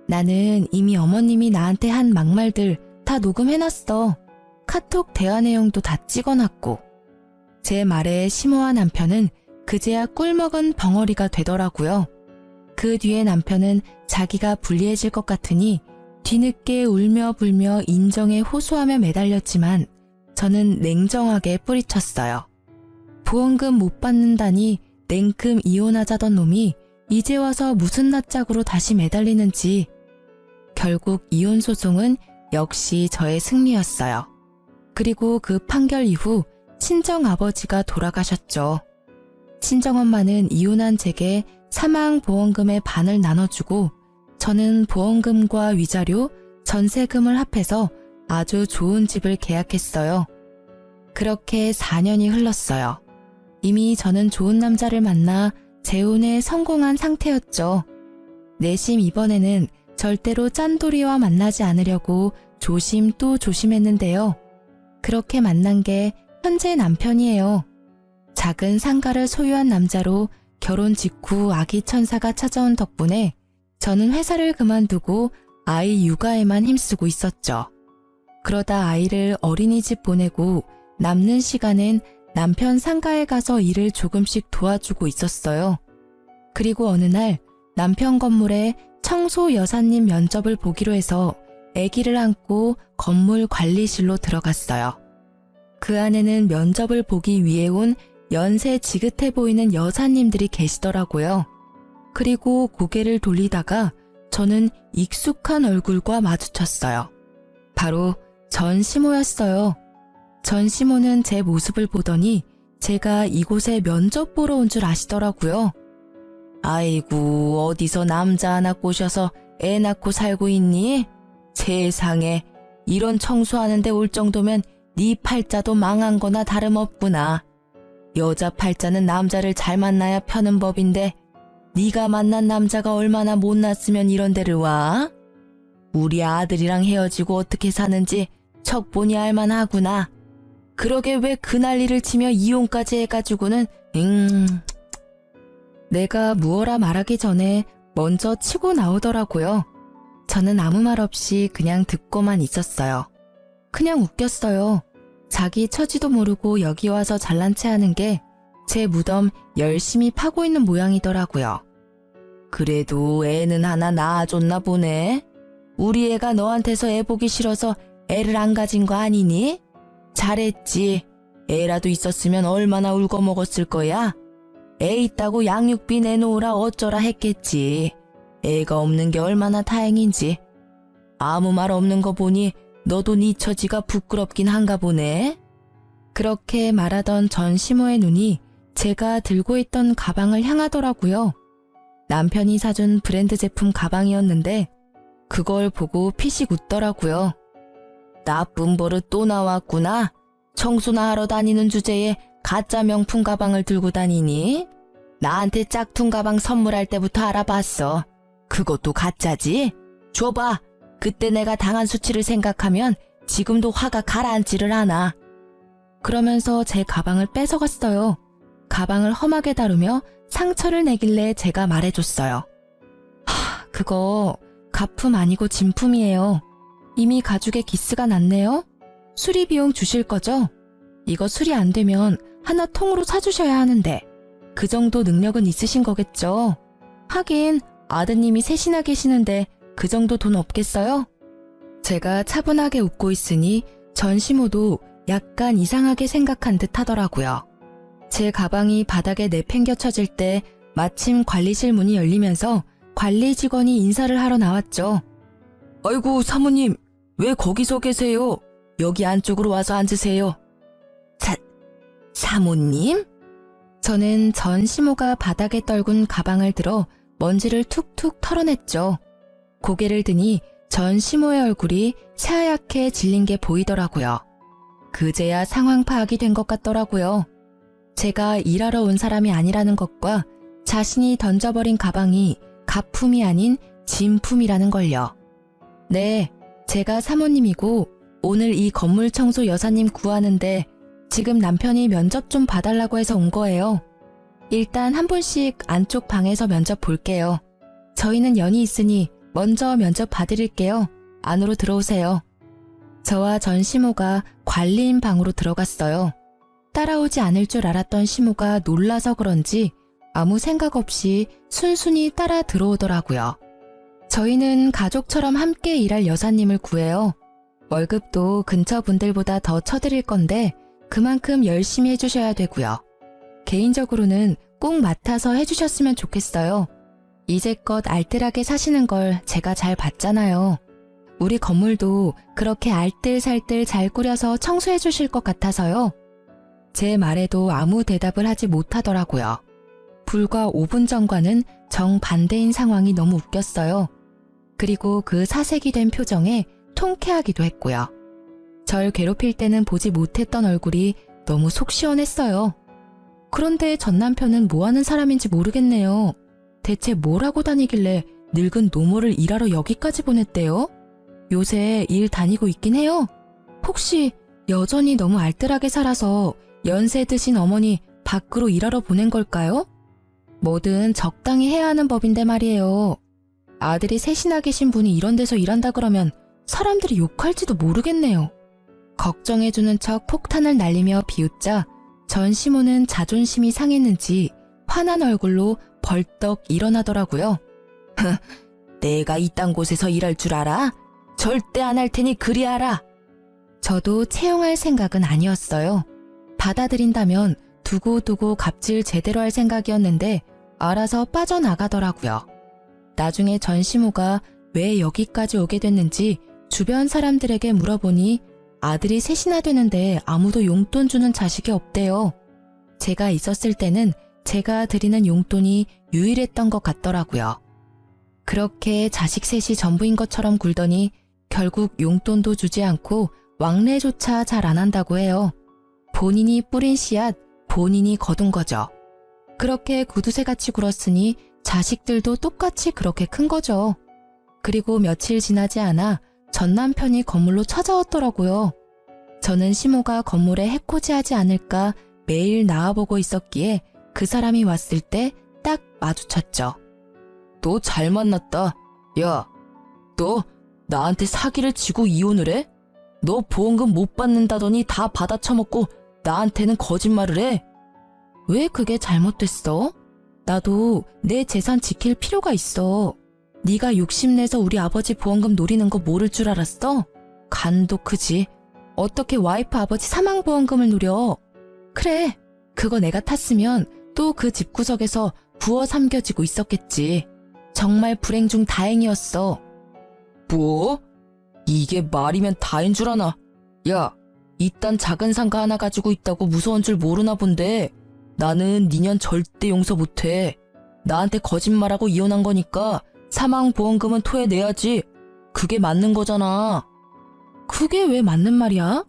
나는 이미 어머님이 나한테 한 막말들 다 녹음해놨어. 카톡 대화 내용도 다 찍어놨고. 제 말에 심오한 남편은 그제야 꿀먹은 벙어리가 되더라고요. 그 뒤에 남편은 자기가 불리해질 것 같으니 뒤늦게 울며 불며 인정에 호소하며 매달렸지만 저는 냉정하게 뿌리쳤어요. 보험금 못 받는다니 냉큼 이혼하자던 놈이 이제 와서 무슨 낯짝으로 다시 매달리는지. 결국 이혼 소송은 역시 저의 승리였어요. 그리고 그 판결 이후 친정아버지가 돌아가셨죠. 친정엄마는 이혼한 제게 사망보험금의 반을 나눠주고 저는 보험금과 위자료, 전세금을 합해서 아주 좋은 집을 계약했어요. 그렇게 4년이 흘렀어요. 이미 저는 좋은 남자를 만나 재혼에 성공한 상태였죠. 내심 이번에는 절대로 짠돌이와 만나지 않으려고 조심 또 조심했는데요. 그렇게 만난 게 현재 남편이에요. 작은 상가를 소유한 남자로 결혼 직후 아기 천사가 찾아온 덕분에 저는 회사를 그만두고 아이 육아에만 힘쓰고 있었죠. 그러다 아이를 어린이집 보내고 남는 시간엔 남편 상가에 가서 일을 조금씩 도와주고 있었어요. 그리고 어느 날 남편 건물에 청소 여사님 면접을 보기로 해서 아기를 안고 건물 관리실로 들어갔어요. 그 안에는 면접을 보기 위해 온 연세 지긋해 보이는 여사님들이 계시더라고요. 그리고 고개를 돌리다가 저는 익숙한 얼굴과 마주쳤어요. 바로 전시모였어요. 전시모는 제 모습을 보더니 제가 이곳에 면접 보러 온 줄 아시더라고요. 아이고, 어디서 남자 하나 꼬셔서 애 낳고 살고 있니? 세상에, 이런 청소하는데 올 정도면 네 팔자도 망한 거나 다름없구나. 여자 팔자는 남자를 잘 만나야 펴는 법인데 네가 만난 남자가 얼마나 못났으면 이런 데를 와? 우리 아들이랑 헤어지고 어떻게 사는지 척보니 알만하구나. 그러게 왜 그 난리를 치며 이혼까지 해가지고는 내가 무어라 말하기 전에 먼저 치고 나오더라고요. 저는 아무 말 없이 그냥 듣고만 있었어요. 그냥 웃겼어요. 자기 처지도 모르고 여기 와서 잘난 체 하는 게 제 무덤 열심히 파고 있는 모양이더라고요. 그래도 애는 하나 낳아줬나 보네. 우리 애가 너한테서 애 보기 싫어서 애를 안 가진 거 아니니? 잘했지. 애라도 있었으면 얼마나 울고 먹었을 거야? 애 있다고 양육비 내놓으라 어쩌라 했겠지. 애가 없는 게 얼마나 다행인지. 아무 말 없는 거 보니 너도 네 처지가 부끄럽긴 한가 보네. 그렇게 말하던 전 시모의 눈이 제가 들고 있던 가방을 향하더라고요. 남편이 사준 브랜드 제품 가방이었는데 그걸 보고 피식 웃더라고요. 나쁜 버릇 또 나왔구나. 청소나 하러 다니는 주제에 가짜 명품 가방을 들고 다니니? 나한테 짝퉁 가방 선물할 때부터 알아봤어. 그것도 가짜지? 줘봐. 그때 내가 당한 수치를 생각하면 지금도 화가 가라앉지를 않아. 그러면서 제 가방을 뺏어갔어요. 가방을 험하게 다루며 상처를 내길래 제가 말해줬어요. 그거 가품 아니고 진품이에요. 이미 가죽에 기스가 났네요. 수리 비용 주실 거죠? 이거 수리 안 되면 하나 통으로 사주셔야 하는데 그 정도 능력은 있으신 거겠죠? 하긴 아드님이 셋이나 계시는데 그 정도 돈 없겠어요? 제가 차분하게 웃고 있으니 전시모도 약간 이상하게 생각한 듯 하더라고요. 제 가방이 바닥에 내팽겨쳐질 때 마침 관리실 문이 열리면서 관리 직원이 인사를 하러 나왔죠. 아이고 사모님, 왜 거기서 계세요? 여기 안쪽으로 와서 앉으세요. 사모님? 저는 전 시모가 바닥에 떨군 가방을 들어 먼지를 툭툭 털어냈죠. 고개를 드니 전 시모의 얼굴이 새하얗게 질린 게 보이더라고요. 그제야 상황 파악이 된 것 같더라고요. 제가 일하러 온 사람이 아니라는 것과 자신이 던져버린 가방이 가품이 아닌 진품이라는 걸요. 네, 제가 사모님이고 오늘 이 건물 청소 여사님 구하는데 지금 남편이 면접 좀 봐달라고 해서 온 거예요. 일단 한 분씩 안쪽 방에서 면접 볼게요. 저희는 연이 있으니 먼저 면접 봐드릴게요. 안으로 들어오세요. 저와 전 시모가 관리인 방으로 들어갔어요. 따라오지 않을 줄 알았던 시모가 놀라서 그런지 아무 생각 없이 순순히 따라 들어오더라고요. 저희는 가족처럼 함께 일할 여사님을 구해요. 월급도 근처 분들보다 더 쳐드릴 건데 그만큼 열심히 해주셔야 되고요. 개인적으로는 꼭 맡아서 해주셨으면 좋겠어요. 이제껏 알뜰하게 사시는 걸 제가 잘 봤잖아요. 우리 건물도 그렇게 알뜰살뜰 잘 꾸려서 청소해 주실 것 같아서요. 제 말에도 아무 대답을 하지 못하더라고요. 불과 5분 전과는 정반대인 상황이 너무 웃겼어요. 그리고 그 사색이 된 표정에 통쾌하기도 했고요. 절 괴롭힐 때는 보지 못했던 얼굴이 너무 속 시원했어요. 그런데 전 남편은 뭐 하는 사람인지 모르겠네요. 대체 뭘 하고 다니길래 늙은 노모를 일하러 여기까지 보냈대요? 요새 일 다니고 있긴 해요? 혹시 여전히 너무 알뜰하게 살아서 연세 드신 어머니 밖으로 일하러 보낸 걸까요? 뭐든 적당히 해야 하는 법인데 말이에요. 아들이 셋이나 계신 분이 이런 데서 일한다 그러면 사람들이 욕할지도 모르겠네요. 걱정해주는 척 폭탄을 날리며 비웃자 전 시모는 자존심이 상했는지 화난 얼굴로 벌떡 일어나더라고요. 내가 이딴 곳에서 일할 줄 알아? 절대 안 할 테니 그리 알아. 저도 채용할 생각은 아니었어요. 받아들인다면 두고두고 갑질 제대로 할 생각이었는데 알아서 빠져나가더라고요. 나중에 전 시모가 왜 여기까지 오게 됐는지 주변 사람들에게 물어보니 아들이 셋이나 되는데 아무도 용돈 주는 자식이 없대요. 제가 있었을 때는 제가 드리는 용돈이 유일했던 것 같더라고요. 그렇게 자식 셋이 전부인 것처럼 굴더니 결국 용돈도 주지 않고 왕래조차 잘 안 한다고 해요. 본인이 뿌린 씨앗, 본인이 거둔 거죠. 그렇게 구두쇠같이 굴었으니 자식들도 똑같이 그렇게 큰 거죠. 그리고 며칠 지나지 않아 전 남편이 건물로 찾아왔더라고요. 저는 시모가 건물에 해코지하지 않을까 매일 나와보고 있었기에 그 사람이 왔을 때 딱 마주쳤죠. 너 잘 만났다. 야, 너 나한테 사기를 치고 이혼을 해? 너 보험금 못 받는다더니 다 받아 처먹고 나한테는 거짓말을 해? 왜 그게 잘못됐어? 나도 내 재산 지킬 필요가 있어. 네가 욕심내서 우리 아버지 보험금 노리는 거 모를 줄 알았어? 간도 크지. 어떻게 와이프 아버지 사망보험금을 누려? 그래, 그거 내가 탔으면 또 그 집구석에서 부어 삼겨지고 있었겠지. 정말 불행 중 다행이었어. 뭐? 이게 말이면 다인 줄 아나? 야, 이딴 작은 상가 하나 가지고 있다고 무서운 줄 모르나 본데 나는 니년 절대 용서 못해. 나한테 거짓말하고 이혼한 거니까 사망보험금은 토해내야지. 그게 맞는 거잖아. 그게 왜 맞는 말이야?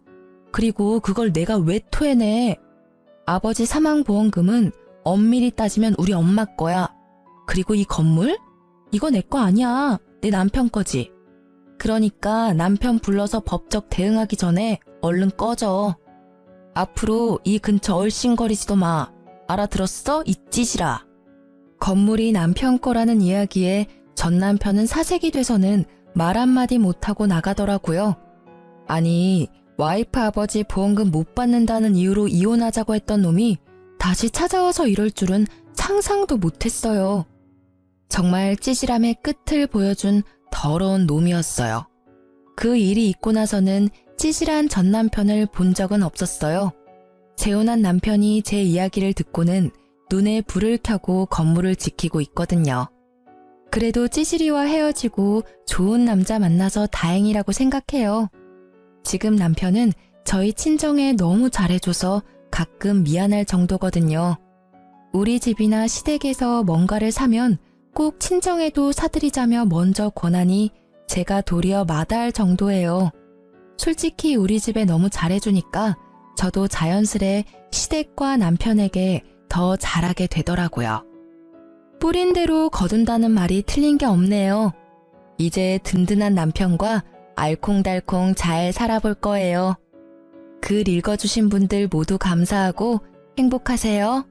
그리고 그걸 내가 왜 토해내? 아버지 사망보험금은 엄밀히 따지면 우리 엄마 거야. 그리고 이 건물? 이거 내 거 아니야. 내 남편 거지. 그러니까 남편 불러서 법적 대응하기 전에 얼른 꺼져. 앞으로 이 근처 얼씬거리지도 마. 알아들었어? 이 찌질아. 건물이 남편 거라는 이야기에 전 남편은 사색이 돼서는 말 한마디 못하고 나가더라고요. 아니, 와이프 아버지 보험금 못 받는다는 이유로 이혼하자고 했던 놈이 다시 찾아와서 이럴 줄은 상상도 못했어요. 정말 찌질함의 끝을 보여준 더러운 놈이었어요. 그 일이 있고 나서는 찌질한 전 남편을 본 적은 없었어요. 재혼한 남편이 제 이야기를 듣고는 눈에 불을 켜고 건물을 지키고 있거든요. 그래도 찌질이와 헤어지고 좋은 남자 만나서 다행이라고 생각해요. 지금 남편은 저희 친정에 너무 잘해줘서 가끔 미안할 정도거든요. 우리 집이나 시댁에서 뭔가를 사면 꼭 친정에도 사드리자며 먼저 권하니 제가 도리어 마다할 정도예요. 솔직히 우리 집에 너무 잘해주니까 저도 자연스레 시댁과 남편에게 더 잘하게 되더라고요. 뿌린 대로 거둔다는 말이 틀린 게 없네요. 이제 든든한 남편과 알콩달콩 잘 살아볼 거예요. 글 읽어주신 분들 모두 감사하고 행복하세요.